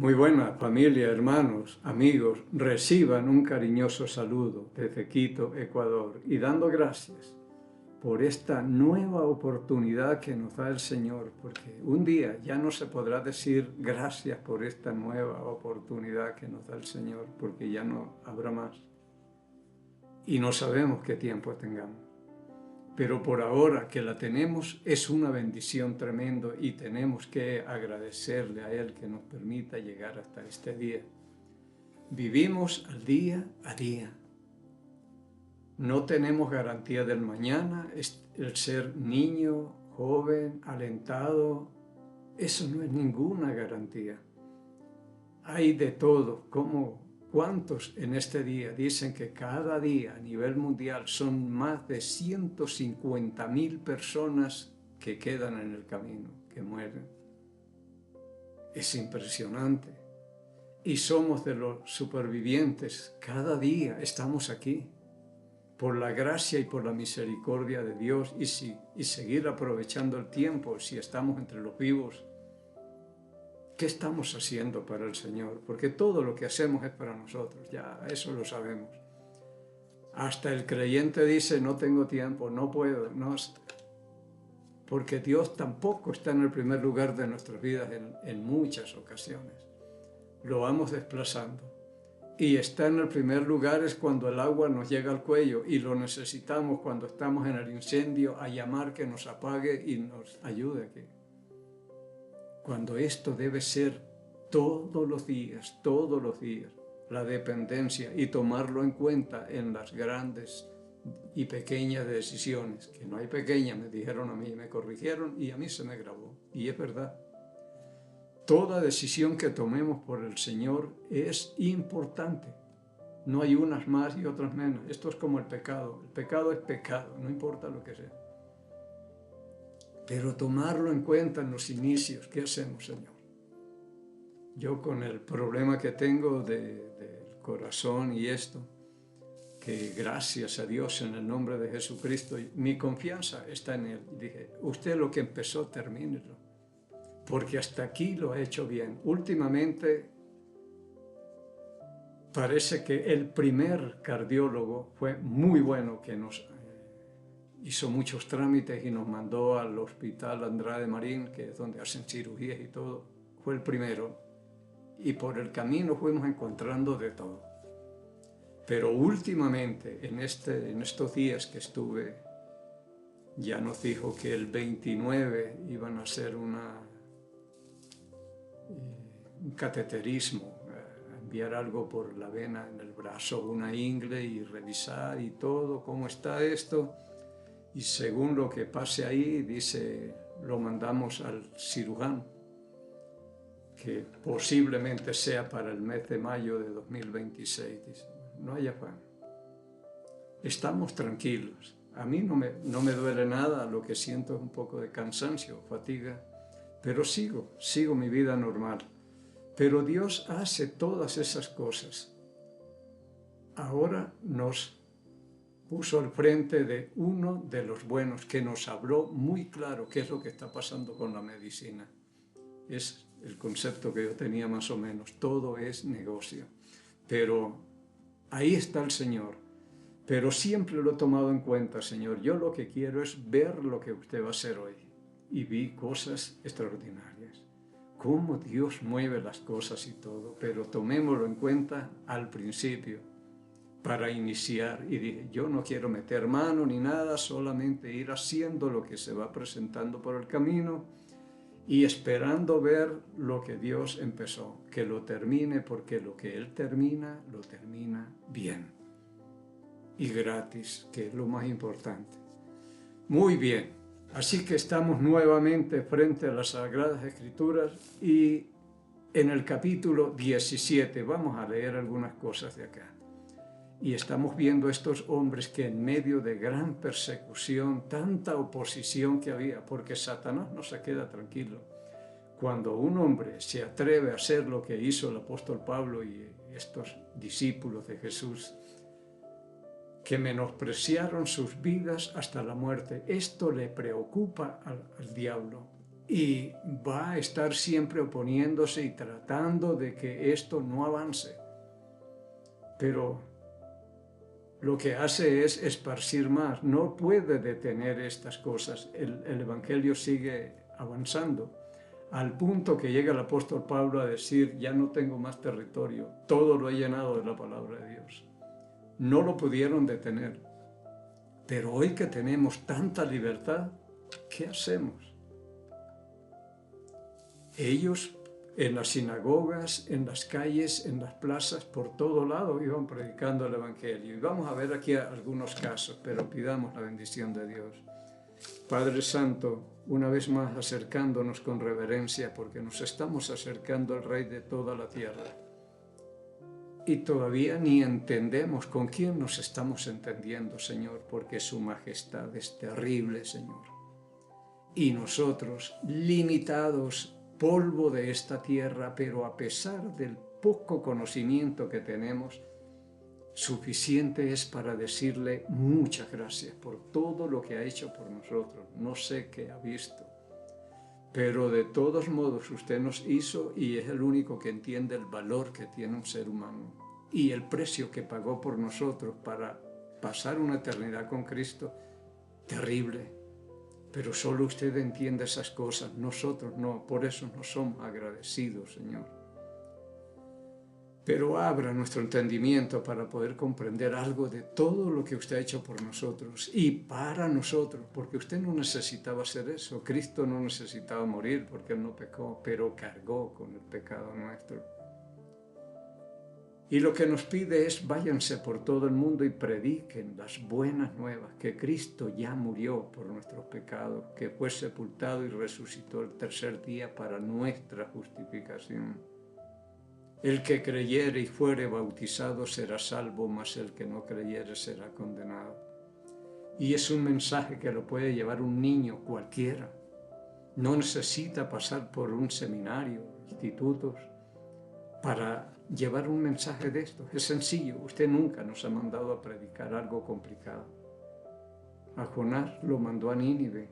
Muy buenas, familia, hermanos, amigos, reciban un cariñoso saludo desde Quito, Ecuador, y dando gracias por esta nueva oportunidad que nos da el Señor, porque un día ya no se podrá decir gracias por esta nueva oportunidad que nos da el Señor, porque ya no habrá más. Y no sabemos qué tiempo tengamos. Pero por ahora que la tenemos es una bendición tremenda y tenemos que agradecerle a Él que nos permita llegar hasta este día. Vivimos al día a día. No tenemos garantía del mañana, el ser niño, joven, alentado, eso no es ninguna garantía. Hay de todo, ¿cuántos en este día dicen que cada día a nivel mundial son más de 150.000 personas que quedan en el camino, que mueren? Es impresionante. Y somos de los supervivientes. Cada día estamos aquí por la gracia y por la misericordia de Dios y seguir aprovechando el tiempo si estamos entre los vivos. ¿Qué estamos haciendo para el Señor? Porque todo lo que hacemos es para nosotros, ya eso lo sabemos. Hasta el creyente dice, no tengo tiempo, no puedo, no, porque Dios tampoco está en el primer lugar de nuestras vidas en muchas ocasiones. Lo vamos desplazando. Y está en el primer lugar es cuando el agua nos llega al cuello y lo necesitamos cuando estamos en el incendio a llamar que nos apague y nos ayude aquí. Cuando esto debe ser todos los días, la dependencia y tomarlo en cuenta en las grandes y pequeñas decisiones, que no hay pequeñas, me dijeron a mí, me corrigieron y a mí se me grabó, y es verdad. Toda decisión que tomemos por el Señor es importante. No hay unas más y otras menos. Esto es como el pecado es pecado, no importa lo que sea. Pero tomarlo en cuenta en los inicios, ¿qué hacemos, Señor? Yo con el problema que tengo del corazón y esto, que gracias a Dios en el nombre de Jesucristo, mi confianza está en Él. Y dije, usted lo que empezó, termínelo, porque hasta aquí lo ha hecho bien. Últimamente parece que el primer cardiólogo fue muy bueno, que nos hizo muchos trámites y nos mandó al hospital Andrade Marín, que es donde hacen cirugías y todo. Fue el primero. Y por el camino fuimos encontrando de todo. Pero últimamente, en estos días que estuve, ya nos dijo que el 29 iban a hacer un cateterismo, enviar algo por la vena en el brazo, una ingle y revisar y todo, cómo está esto. Y según lo que pase ahí, dice, lo mandamos al cirujano, que posiblemente sea para el mes de mayo de 2026. Dice, no hay afán. Estamos tranquilos. A mí no me duele nada, lo que siento es un poco de cansancio, fatiga, pero sigo mi vida normal. Pero Dios hace todas esas cosas. Ahora nos puso al frente de uno de los buenos que nos habló muy claro qué es lo que está pasando con la medicina. Es el concepto que yo tenía más o menos. Todo es negocio. Pero ahí está el Señor. Pero siempre lo he tomado en cuenta, Señor. Yo lo que quiero es ver lo que usted va a hacer hoy. Y vi cosas extraordinarias. Cómo Dios mueve las cosas y todo. Pero tomémoslo en cuenta al principio, para iniciar. Y dije, yo no quiero meter mano ni nada, solamente ir haciendo lo que se va presentando por el camino y esperando ver lo que Dios empezó, que lo termine, porque lo que Él termina, lo termina bien y gratis, que es lo más importante. Muy bien, así que estamos nuevamente frente a las Sagradas Escrituras y en el capítulo 17 vamos a leer algunas cosas de acá. Y estamos viendo estos hombres que en medio de gran persecución, tanta oposición que había, porque Satanás no se queda tranquilo. Cuando un hombre se atreve a hacer lo que hizo el apóstol Pablo y estos discípulos de Jesús, que menospreciaron sus vidas hasta la muerte, esto le preocupa al diablo. y va a estar siempre oponiéndose y tratando de que esto no avance. Pero lo que hace es esparcir más, no puede detener estas cosas. El Evangelio sigue avanzando, al punto que llega el apóstol Pablo a decir, ya no tengo más territorio, todo lo he llenado de la palabra de Dios. No lo pudieron detener. Pero hoy que tenemos tanta libertad, ¿qué hacemos? Ellos en las sinagogas, en las calles, en las plazas, por todo lado iban predicando el Evangelio. Y vamos a ver aquí algunos casos, pero pidamos la bendición de Dios. Padre Santo, una vez más acercándonos con reverencia, porque nos estamos acercando al Rey de toda la tierra. Y todavía ni entendemos con quién nos estamos entendiendo, Señor, porque su majestad es terrible, Señor. Y nosotros, limitados, polvo de esta tierra, pero a pesar del poco conocimiento que tenemos, suficiente es para decirle muchas gracias por todo lo que ha hecho por nosotros. No sé qué ha visto, pero de todos modos usted nos hizo y es el único que entiende el valor que tiene un ser humano y el precio que pagó por nosotros para pasar una eternidad con Cristo, terrible. Pero solo usted entiende esas cosas, nosotros no, por eso no somos agradecidos, Señor. Pero abra nuestro entendimiento para poder comprender algo de todo lo que usted ha hecho por nosotros y para nosotros, porque usted no necesitaba hacer eso. Cristo no necesitaba morir porque Él no pecó, pero cargó con el pecado nuestro. Y lo que nos pide es váyanse por todo el mundo y prediquen las buenas nuevas, que Cristo ya murió por nuestros pecados, que fue sepultado y resucitó el tercer día para nuestra justificación. El que creyere y fuere bautizado será salvo, mas el que no creyere será condenado. Y es un mensaje que lo puede llevar un niño cualquiera. No necesita pasar por un seminario, institutos, para llevar un mensaje de esto. Es sencillo, usted nunca nos ha mandado a predicar algo complicado. A Jonás lo mandó a Nínive.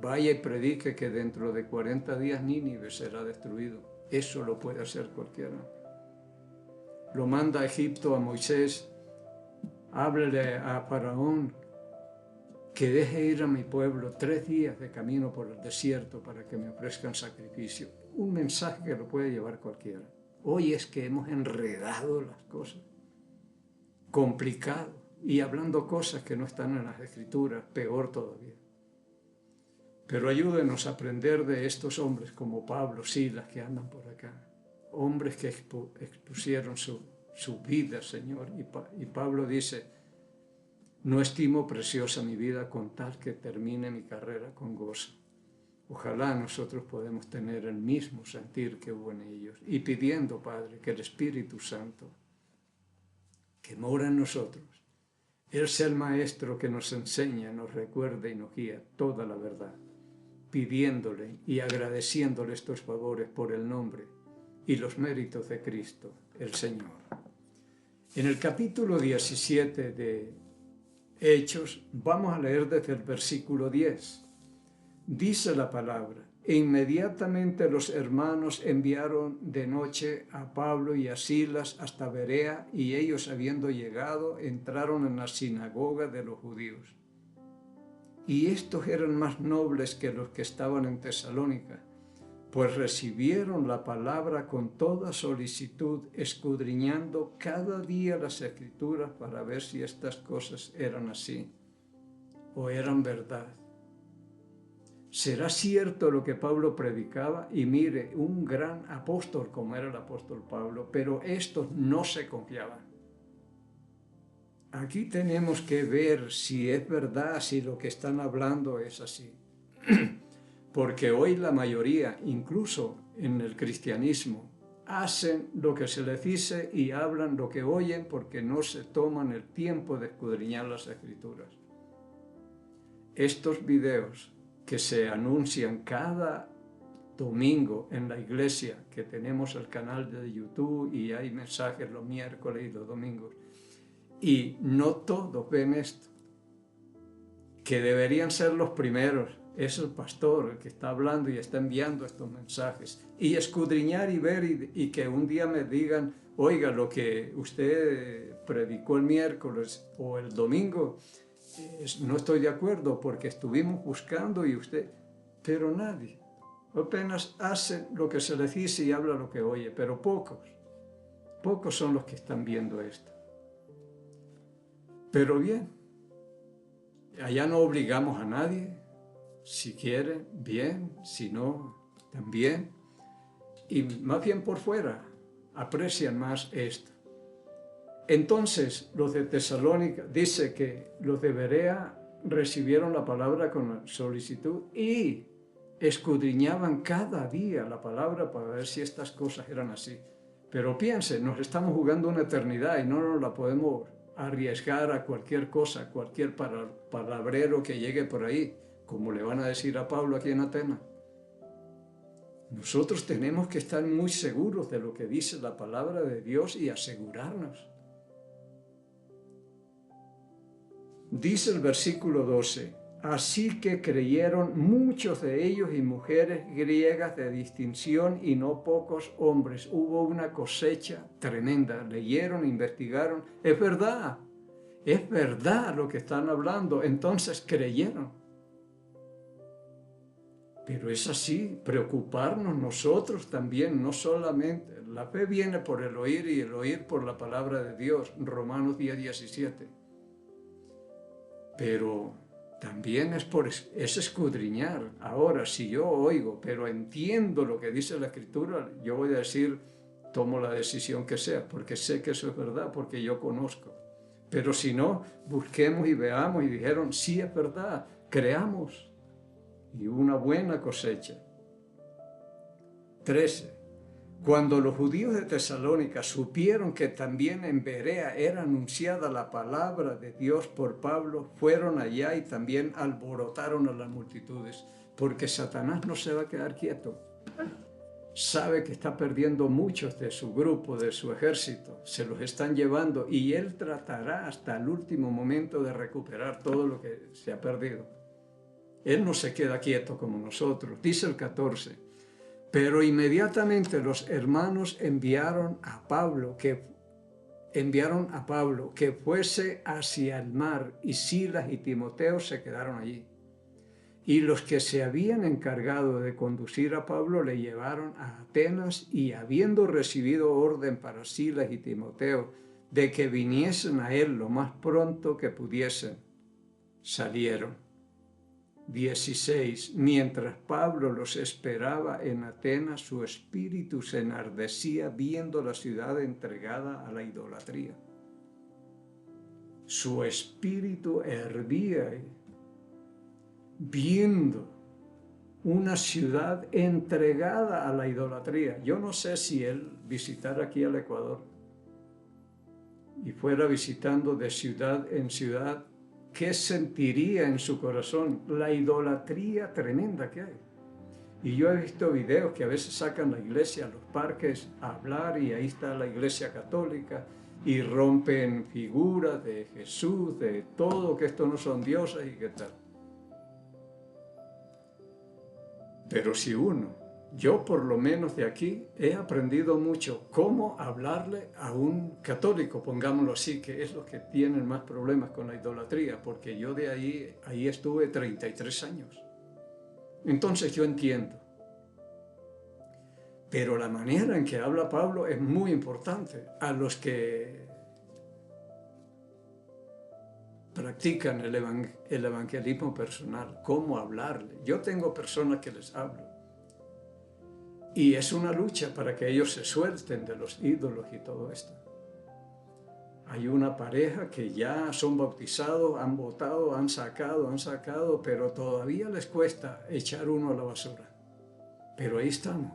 Vaya y predique que dentro de 40 días Nínive será destruido. Eso lo puede hacer cualquiera. Lo manda a Egipto a Moisés. Háblele a Faraón que deje ir a mi pueblo 3 días de camino por el desierto para que me ofrezcan sacrificio. Un mensaje que lo puede llevar cualquiera. Hoy es que hemos enredado las cosas, complicado, y hablando cosas que no están en las Escrituras, peor todavía. Pero ayúdenos a aprender de estos hombres como Pablo, Silas, que andan por acá. Hombres que expusieron su vida, Señor. Y Pablo dice, no estimo preciosa mi vida con tal que termine mi carrera con gozo. Ojalá nosotros podamos tener el mismo sentir que hubo en ellos. Y pidiendo, Padre, que el Espíritu Santo, que mora en nosotros, Él sea el Maestro que nos enseña, nos recuerda y nos guía toda la verdad, pidiéndole y agradeciéndole estos favores por el nombre y los méritos de Cristo, el Señor. En el capítulo 17 de Hechos, vamos a leer desde el versículo 10. Dice la palabra, e inmediatamente los hermanos enviaron de noche a Pablo y a Silas hasta Berea, y ellos habiendo llegado, entraron en la sinagoga de los judíos. Y estos eran más nobles que los que estaban en Tesalónica, pues recibieron la palabra con toda solicitud, escudriñando cada día las Escrituras para ver si estas cosas eran así o eran verdad. ¿Será cierto lo que Pablo predicaba? Y mire, un gran apóstol como era el apóstol Pablo, pero estos no se confiaban. Aquí tenemos que ver si es verdad, si lo que están hablando es así. Porque hoy la mayoría, incluso en el cristianismo, hacen lo que se les dice y hablan lo que oyen porque no se toman el tiempo de escudriñar las Escrituras. Estos videos que se anuncian cada domingo en la iglesia, que tenemos el canal de YouTube y hay mensajes los miércoles y los domingos, y no todos ven esto, que deberían ser los primeros es el pastor el que está hablando y está enviando estos mensajes. Y escudriñar y ver y que un día me digan, oiga, lo que usted predicó el miércoles o el domingo, no estoy de acuerdo porque estuvimos buscando y usted, pero nadie. Apenas hace lo que se les dice y habla lo que oye, pero pocos son los que están viendo esto. Pero bien, allá no obligamos a nadie, si quieren, bien, si no, también. Y más bien por fuera, aprecian más esto. Entonces, los de Tesalónica, dice que los de Berea recibieron la palabra con solicitud y escudriñaban cada día la palabra para ver si estas cosas eran así. Pero piensen, nos estamos jugando una eternidad y no nos la podemos arriesgar a cualquier cosa, cualquier palabrero que llegue por ahí, como le van a decir a Pablo aquí en Atenas. Nosotros tenemos que estar muy seguros de lo que dice la palabra de Dios y asegurarnos. Dice el versículo 12, así que creyeron muchos de ellos y mujeres griegas de distinción y no pocos hombres. Hubo una cosecha tremenda. Leyeron, investigaron. Es verdad lo que están hablando. Entonces creyeron. Pero es así, preocuparnos nosotros también, no solamente. La fe viene por el oír y el oír por la palabra de Dios. Romanos 10:17. Pero también es escudriñar. Ahora, si yo oigo, pero entiendo lo que dice la Escritura, yo voy a decir, tomo la decisión que sea, porque sé que eso es verdad, porque yo conozco. Pero si no, busquemos y veamos, y dijeron, sí es verdad, creamos. Y una buena cosecha. 13. Cuando los judíos de Tesalónica supieron que también en Berea era anunciada la palabra de Dios por Pablo, fueron allá y también alborotaron a las multitudes, porque Satanás no se va a quedar quieto. Sabe que está perdiendo muchos de su grupo, de su ejército, se los están llevando y él tratará hasta el último momento de recuperar todo lo que se ha perdido. Él no se queda quieto como nosotros. Dice el 14. Pero inmediatamente los hermanos enviaron a Pablo que fuese hacia el mar, y Silas y Timoteo se quedaron allí. Y los que se habían encargado de conducir a Pablo le llevaron a Atenas, y habiendo recibido orden para Silas y Timoteo de que viniesen a él lo más pronto que pudiesen, salieron. 16. Mientras Pablo los esperaba en Atenas, su espíritu se enardecía viendo la ciudad entregada a la idolatría. Su espíritu hervía viendo una ciudad entregada a la idolatría. Yo no sé si él visitara aquí al Ecuador y fuera visitando de ciudad en ciudad, ¿qué sentiría en su corazón? La idolatría tremenda que hay. Y yo he visto videos que a veces sacan la iglesia a los parques a hablar, y ahí está la iglesia católica, y rompen figuras de Jesús, de todo, que esto no son dioses y qué tal. Pero si yo por lo menos de aquí he aprendido mucho cómo hablarle a un católico, pongámoslo así, que es los que tienen más problemas con la idolatría, porque yo de ahí estuve 33 años. Entonces yo entiendo. Pero la manera en que habla Pablo es muy importante. A los que practican el evangelismo personal, cómo hablarle. Yo tengo personas que les hablo. Y es una lucha para que ellos se suelten de los ídolos y todo esto. Hay una pareja que ya son bautizados, han votado, han sacado, pero todavía les cuesta echar uno a la basura. Pero ahí estamos.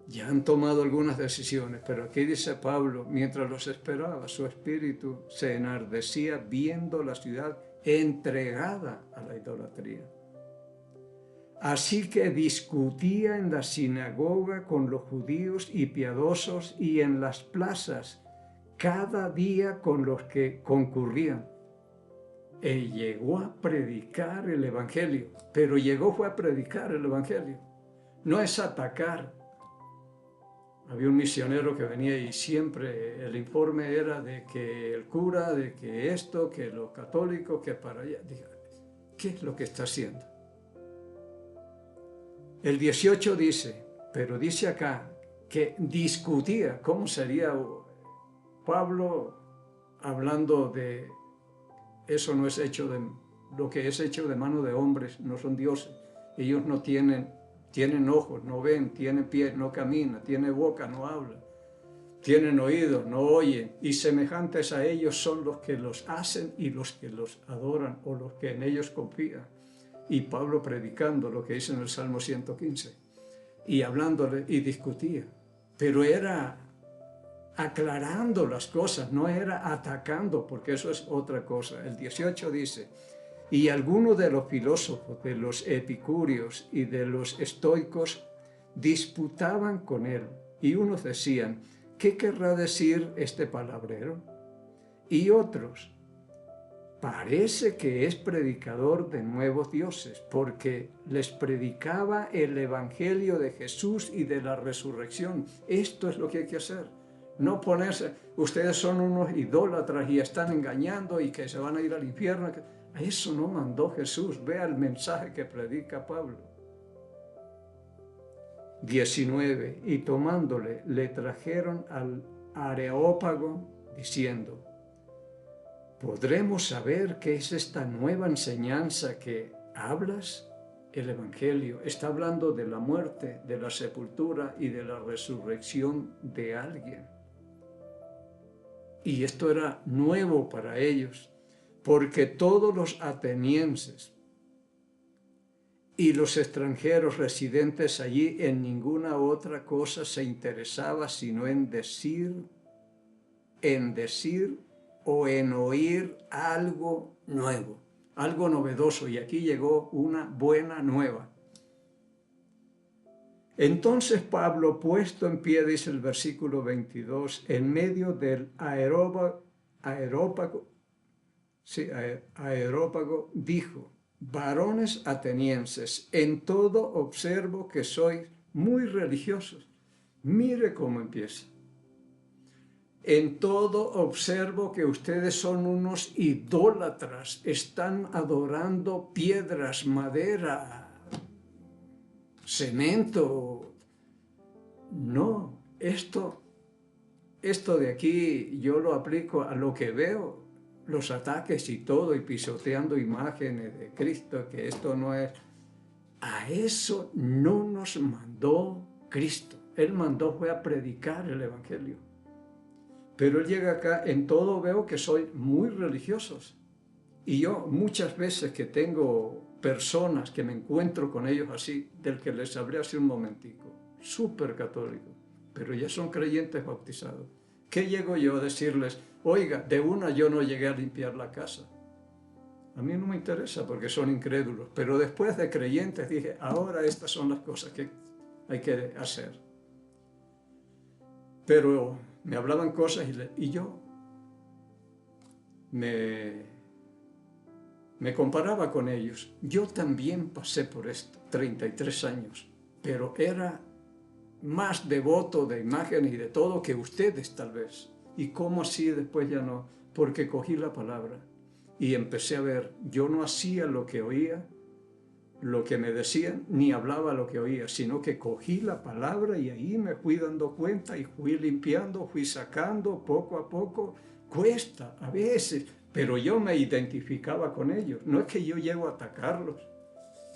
Ya han tomado algunas decisiones, pero aquí dice Pablo, mientras los esperaba, su espíritu se enardecía viendo la ciudad entregada a la idolatría. Así que discutía en la sinagoga con los judíos y piadosos y en las plazas, cada día con los que concurrían. llegó a predicar el Evangelio, pero fue a predicar el Evangelio, no es atacar. Había un misionero que venía y siempre el informe era de que el cura, de que esto, que los católicos, que para allá. Dije, ¿qué es lo que está haciendo? El 18 dice, pero dice acá, que discutía cómo sería Pablo hablando de eso no es hecho de, lo que es hecho de mano de hombres, no son dioses. Ellos no tienen ojos, no ven, tienen pies, no camina, tienen boca, no habla, tienen oídos, no oyen, y semejantes a ellos son los que los hacen y los que los adoran o los que en ellos confían. Y Pablo predicando lo que dice en el Salmo 115, y hablándole y discutía, pero era aclarando las cosas, no era atacando, porque eso es otra cosa. El 18 dice, y algunos de los filósofos, de los epicúreos y de los estoicos disputaban con él, y unos decían, ¿qué querrá decir este palabrero? Y otros, parece que es predicador de nuevos dioses, porque les predicaba el evangelio de Jesús y de la resurrección. Esto es lo que hay que hacer. No ponerse, ustedes son unos idólatras y están engañando y que se van a ir al infierno. A eso no mandó Jesús. Vea el mensaje que predica Pablo. 19. Y tomándole, le trajeron al Areópago, diciendo, ¿podremos saber qué es esta nueva enseñanza que hablas? El Evangelio está hablando de la muerte, de la sepultura y de la resurrección de alguien. Y esto era nuevo para ellos, porque todos los atenienses y los extranjeros residentes allí en ninguna otra cosa se interesaba sino en decir o en oír algo nuevo, algo novedoso. Y aquí llegó una buena nueva. Entonces Pablo, puesto en pie, dice el versículo 22, en medio del aerópago, dijo, varones atenienses, en todo observo que sois muy religiosos. Mire cómo empieza. En todo observo que ustedes son unos idólatras, están adorando piedras, madera, cemento. No, esto de aquí yo lo aplico a lo que veo, los ataques y todo, y pisoteando imágenes de Cristo, que esto no es. A eso no nos mandó Cristo. Él mandó fue a predicar el Evangelio. Pero él llega acá, en todo veo que soy muy religiosos. Y yo muchas veces que tengo personas que me encuentro con ellos así, del que les hablé hace un momentico, súper católicos, pero ya son creyentes bautizados. ¿Qué llego yo a decirles? Oiga, de una yo no llegué a limpiar la casa. A mí no me interesa porque son incrédulos, pero después de creyentes dije, ahora estas son las cosas que hay que hacer. Pero me hablaban cosas y yo me comparaba con ellos. Yo también pasé por esto, 33 años, pero era más devoto de imágenes y de todo que ustedes tal vez. ¿Y cómo así después ya no? Porque cogí la palabra y empecé a ver, yo no hacía lo que oía, lo que me decían, ni hablaba lo que oía, sino que cogí la palabra y ahí me fui dando cuenta y fui limpiando, fui sacando poco a poco. Cuesta a veces, pero yo me identificaba con ellos. No es que yo llego a atacarlos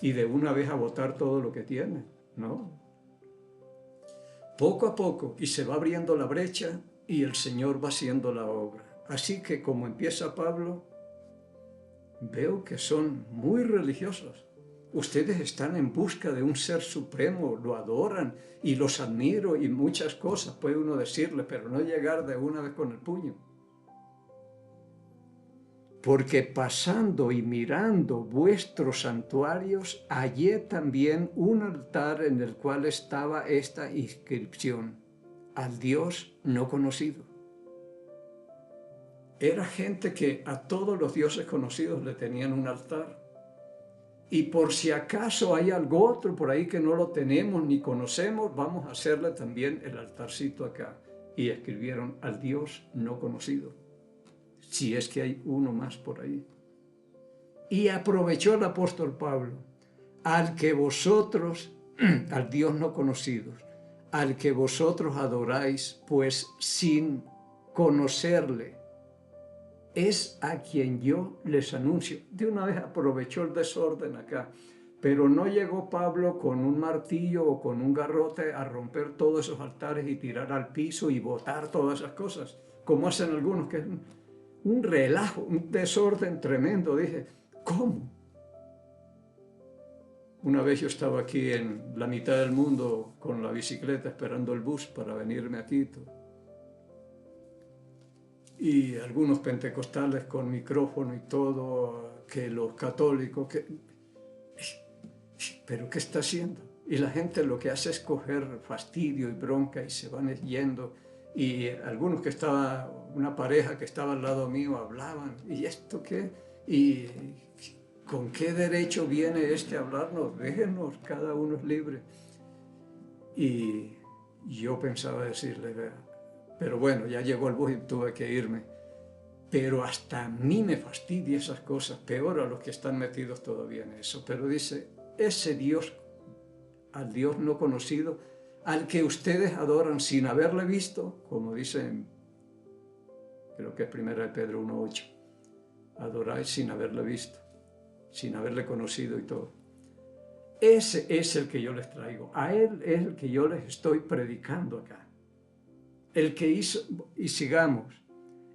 y de una vez a botar todo lo que tienen, no. Poco a poco, y se va abriendo la brecha y el Señor va haciendo la obra. Así que como empieza Pablo, veo que son muy religiosos. Ustedes están en busca de un ser supremo, lo adoran y los admiro y muchas cosas puede uno decirle, pero no llegar de una vez con el puño. Porque pasando y mirando vuestros santuarios, hallé también un altar en el cual estaba esta inscripción, al Dios no conocido. Era gente que a todos los dioses conocidos le tenían un altar. Y por si acaso hay algo otro por ahí que no lo tenemos ni conocemos, vamos a hacerle también el altarcito acá. Y escribieron al Dios no conocido, si es que hay uno más por ahí. Y aprovechó el apóstol Pablo, al que vosotros, al Dios no conocido, al que vosotros adoráis, pues sin conocerle, es a quien yo les anuncio. De una vez aprovechó el desorden acá, pero no llegó Pablo con un martillo o con un garrote a romper todos esos altares y tirar al piso y botar todas esas cosas, como hacen algunos, que es un relajo, un desorden tremendo. Dije, ¿cómo? Una vez yo estaba aquí en la mitad del mundo con la bicicleta esperando el bus para venirme a Quito. Y algunos pentecostales con micrófono y todo, que los católicos, ¿pero qué está haciendo? Y la gente lo que hace es coger fastidio y bronca y se van yendo. Y algunos que estaba, una pareja que estaba al lado mío, hablaban, ¿y esto qué? ¿Y con qué derecho viene este a hablarnos? Déjenos, cada uno es libre. Y yo pensaba decirle, pero bueno, ya llegó el bus y tuve que irme. Pero hasta a mí me fastidia esas cosas, peor a los que están metidos todavía en eso. Pero dice, ese Dios, al Dios no conocido, al que ustedes adoran sin haberle visto, como dicen, creo que es 1 Pedro 1:8, adoráis sin haberle visto, sin haberle conocido y todo. Ese es el que yo les traigo, a Él es el que yo les estoy predicando acá. El que hizo, y sigamos,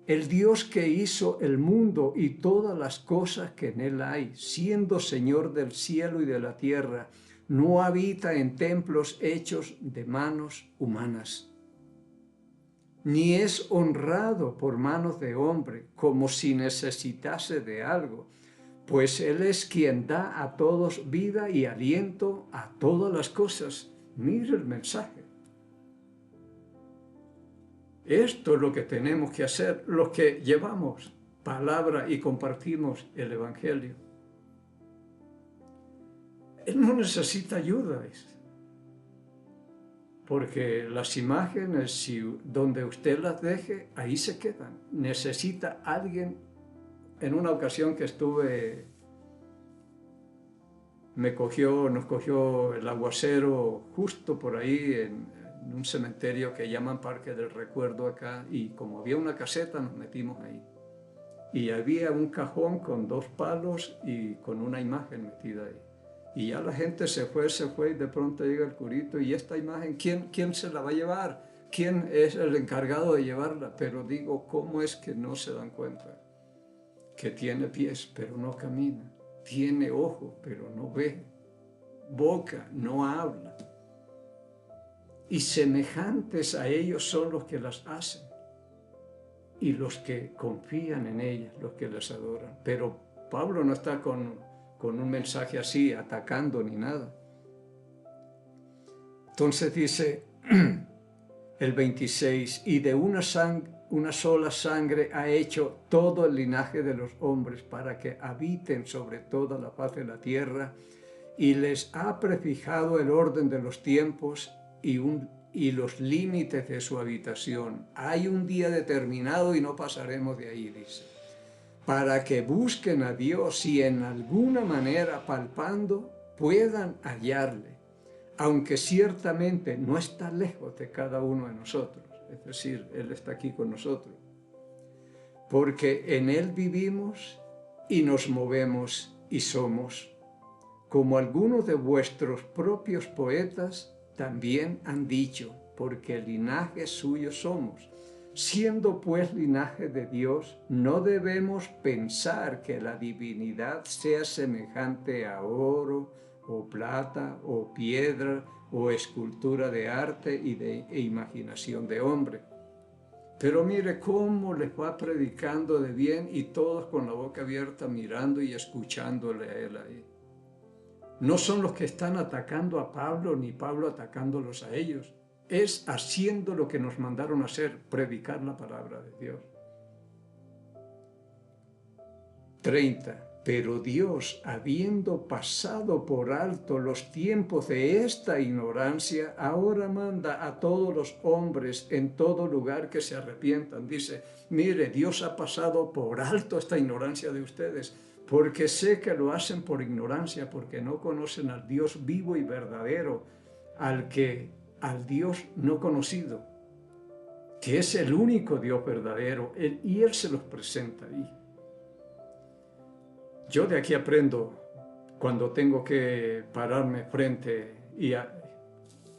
el Dios que hizo el mundo y todas las cosas que en él hay, siendo Señor del cielo y de la tierra, no habita en templos hechos de manos humanas, ni es honrado por manos de hombre, como si necesitase de algo, pues Él es quien da a todos vida y aliento a todas las cosas. Mire el mensaje. Esto es lo que tenemos que hacer, los que llevamos palabra y compartimos el Evangelio. Él no necesita ayuda, porque las imágenes, donde usted las deje, ahí se quedan. Necesita alguien. En una ocasión que estuve, nos cogió el aguacero justo por ahí en un cementerio que llaman Parque del Recuerdo acá, y como había una caseta nos metimos ahí. Y había un cajón con 2 palos y con una imagen metida ahí. Y ya la gente se fue, y de pronto llega el curito, y esta imagen, ¿quién se la va a llevar? ¿Quién es el encargado de llevarla? Pero digo, ¿cómo es que no se dan cuenta? Que tiene pies, pero no camina. Tiene ojo, pero no ve. Boca, no habla. Y semejantes a ellos son los que las hacen. Y los que confían en ellas, los que las adoran. Pero Pablo no está con un mensaje así, atacando ni nada. Entonces dice el 26, y de una sola sangre ha hecho todo el linaje de los hombres para que habiten sobre toda la faz de la tierra, y les ha prefijado el orden de los tiempos y los límites de su habitación. Hay un día determinado y no pasaremos de ahí, dice, para que busquen a Dios y en alguna manera palpando puedan hallarle, aunque ciertamente no está lejos de cada uno de nosotros, es decir, Él está aquí con nosotros, porque en Él vivimos y nos movemos y somos, como algunos de vuestros propios poetas también han dicho, porque linaje suyo somos. Siendo pues linaje de Dios, no debemos pensar que la divinidad sea semejante a oro, o plata, o piedra, o escultura de arte e imaginación de hombre. Pero mire cómo les va predicando de bien y todos con la boca abierta mirando y escuchándole a él ahí. No son los que están atacando a Pablo, ni Pablo atacándolos a ellos. Es haciendo lo que nos mandaron hacer, predicar la palabra de Dios. 30. Pero Dios, habiendo pasado por alto los tiempos de esta ignorancia, ahora manda a todos los hombres en todo lugar que se arrepientan. Dice, mire, Dios ha pasado por alto esta ignorancia de ustedes, porque sé que lo hacen por ignorancia, porque no conocen al Dios vivo y verdadero, al Dios no conocido, que es el único Dios verdadero, y Él se los presenta ahí. Yo de aquí aprendo cuando tengo que pararme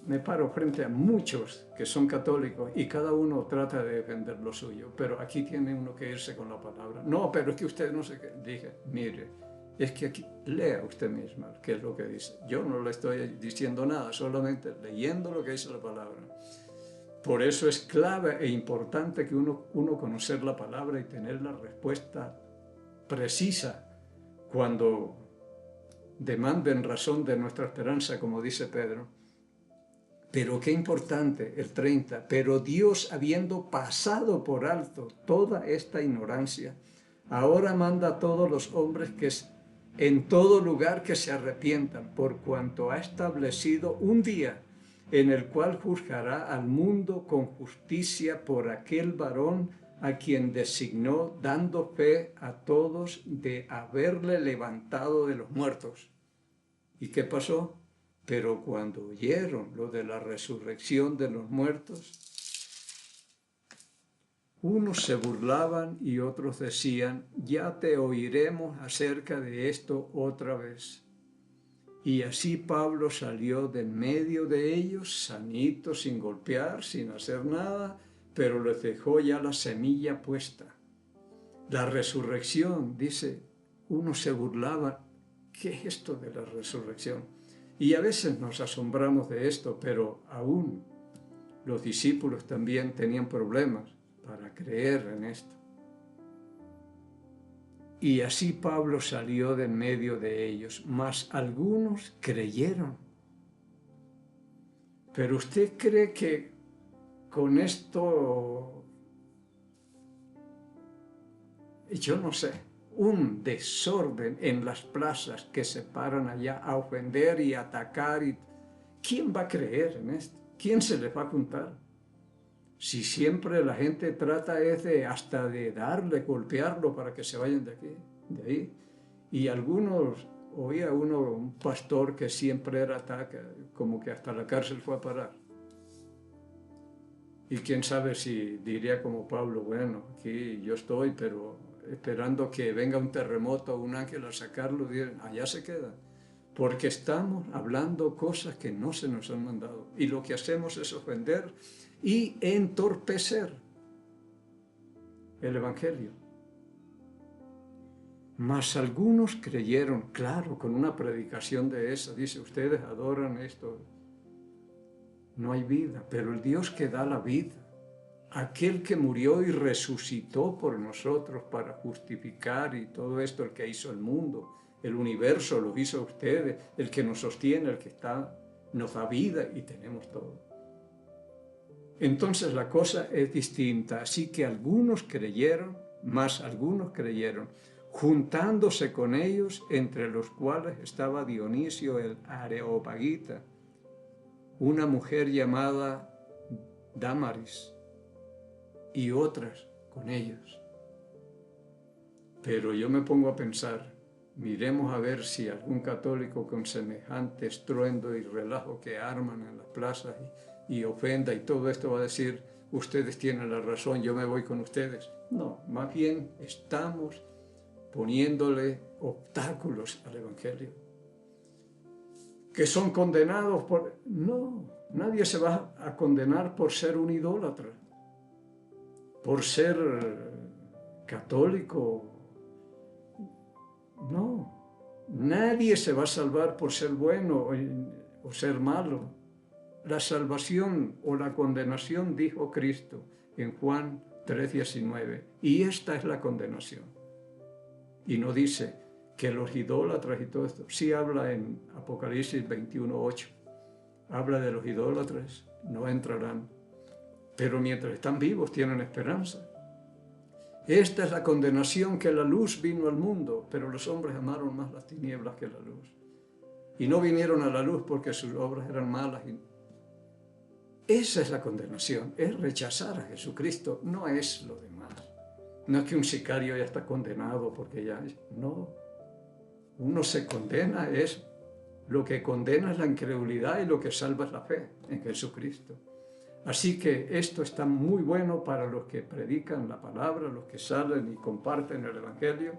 me paro frente a muchos que son católicos y cada uno trata de defender lo suyo, pero aquí tiene uno que irse con la palabra. No, pero es que usted no sé qué. Dije, mire, es que aquí lea usted misma qué es lo que dice. Yo no le estoy diciendo nada, solamente leyendo lo que dice la palabra. Por eso es clave e importante que uno conocer la palabra y tener la respuesta precisa cuando demanden razón de nuestra esperanza, como dice Pedro. Pero qué importante, el 30, pero Dios, habiendo pasado por alto toda esta ignorancia, ahora manda a todos los hombres en todo lugar que se arrepientan, por cuanto ha establecido un día en el cual juzgará al mundo con justicia por aquel varón a quien designó, dando fe a todos de haberle levantado de los muertos. ¿Y qué pasó? Pero cuando oyeron lo de la resurrección de los muertos, unos se burlaban y otros decían, ya te oiremos acerca de esto otra vez. Y así Pablo salió de en medio de ellos, sanito, sin golpear, sin hacer nada, pero les dejó ya la semilla puesta. La resurrección, dice, uno se burlaba. ¿Qué es esto de la resurrección? Y a veces nos asombramos de esto, pero aún los discípulos también tenían problemas para creer en esto. Y así Pablo salió de en medio de ellos, mas algunos creyeron. Pero usted cree que con esto, yo no sé, un desorden en las plazas que se paran allá a ofender y atacar, ¿quién va a creer en esto? ¿Quién se les va a juntar? Si siempre la gente trata hasta de darle, golpearlo para que se vayan de aquí, de ahí. Y algunos, oía un pastor que siempre era ataca, como que hasta la cárcel fue a parar. Y quién sabe si diría como Pablo, bueno, aquí yo estoy, pero esperando que venga un terremoto o un ángel a sacarlo, allá se queda. Porque estamos hablando cosas que no se nos han mandado. Y lo que hacemos es ofender y entorpecer el Evangelio. Mas algunos creyeron, claro, con una predicación de esa. Dice, ustedes adoran esto. No hay vida, pero el Dios que da la vida, aquel que murió y resucitó por nosotros para justificar y todo esto, el que hizo el mundo, el universo, lo hizo ustedes, el que nos sostiene, el que nos da vida y tenemos todo. Entonces la cosa es distinta, así que algunos creyeron, más algunos creyeron, juntándose con ellos, entre los cuales estaba Dionisio el Areopagita, una mujer llamada Dámaris, y otras con ellos. Pero yo me pongo a pensar, miremos a ver si algún católico con semejante estruendo y relajo que arman en las plazas y ofenda y todo esto va a decir, ustedes tienen la razón, yo me voy con ustedes. No, más bien estamos poniéndole obstáculos al Evangelio. ¿Que son condenados por...? No, nadie se va a condenar por ser un idólatra, por ser católico. No, nadie se va a salvar por ser bueno o ser malo. La salvación o la condenación, dijo Cristo en Juan 3:19, y esta es la condenación. Y no dice que los idólatras y todo esto, sí habla en Apocalipsis 21:8, habla de los idólatras, no entrarán, pero mientras están vivos tienen esperanza. Esta es la condenación, que la luz vino al mundo, pero los hombres amaron más las tinieblas que la luz. Y no vinieron a la luz porque sus obras eran malas. Esa es la condenación, es rechazar a Jesucristo, no es lo demás. No es que un sicario ya está condenado porque ya... No, uno se condena, lo que condena es la incredulidad y lo que salva es la fe en Jesucristo. Así que esto está muy bueno para los que predican la palabra, los que salen y comparten el Evangelio.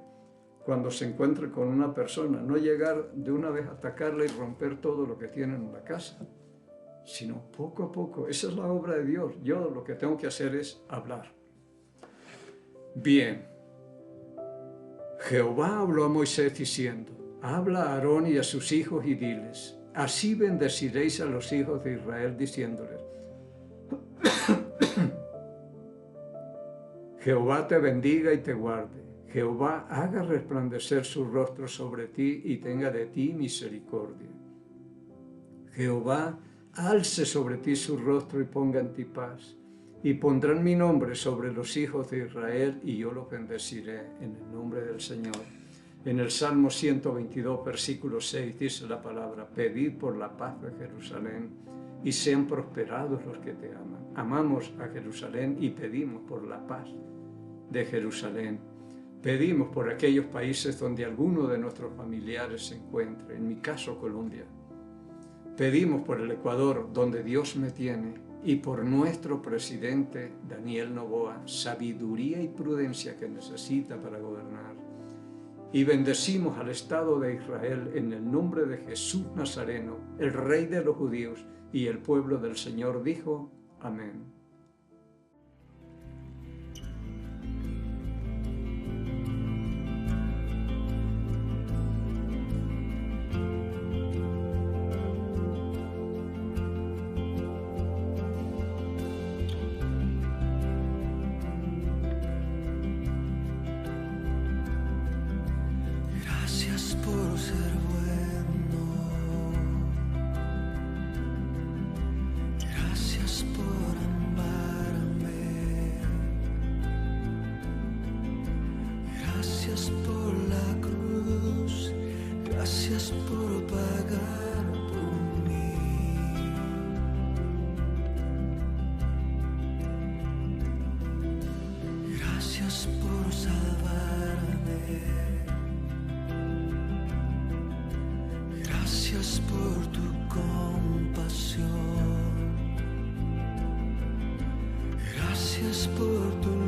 Cuando se encuentran con una persona, no llegar de una vez a atacarla y romper todo lo que tienen en la casa, sino poco a poco. Esa es la obra de Dios. Yo lo que tengo que hacer es hablar. Bien. Jehová habló a Moisés diciendo: habla a Aarón y a sus hijos y diles: así bendeciréis a los hijos de Israel, diciéndoles: Jehová te bendiga y te guarde. Jehová haga resplandecer su rostro sobre ti y tenga de ti misericordia. Jehová alce sobre ti su rostro y ponga en ti paz. Y pondrán mi nombre sobre los hijos de Israel y yo los bendeciré en el nombre del Señor. En el Salmo 122, versículo 6 dice la palabra: pedid por la paz de Jerusalén y sean prosperados los que te aman. Amamos a Jerusalén y pedimos por la paz de Jerusalén. Pedimos por aquellos países donde alguno de nuestros familiares se encuentre, en mi caso Colombia. Pedimos por el Ecuador, donde Dios me tiene, y por nuestro presidente Daniel Noboa, sabiduría y prudencia que necesita para gobernar. Y bendecimos al Estado de Israel en el nombre de Jesús Nazareno, el Rey de los judíos, y el pueblo del Señor dijo: amén. Gracias por ser bueno, gracias por amarme, gracias por la cruz, gracias por pagar por mí. Gracias por salvarme. Gracias por tu compasión, gracias por tu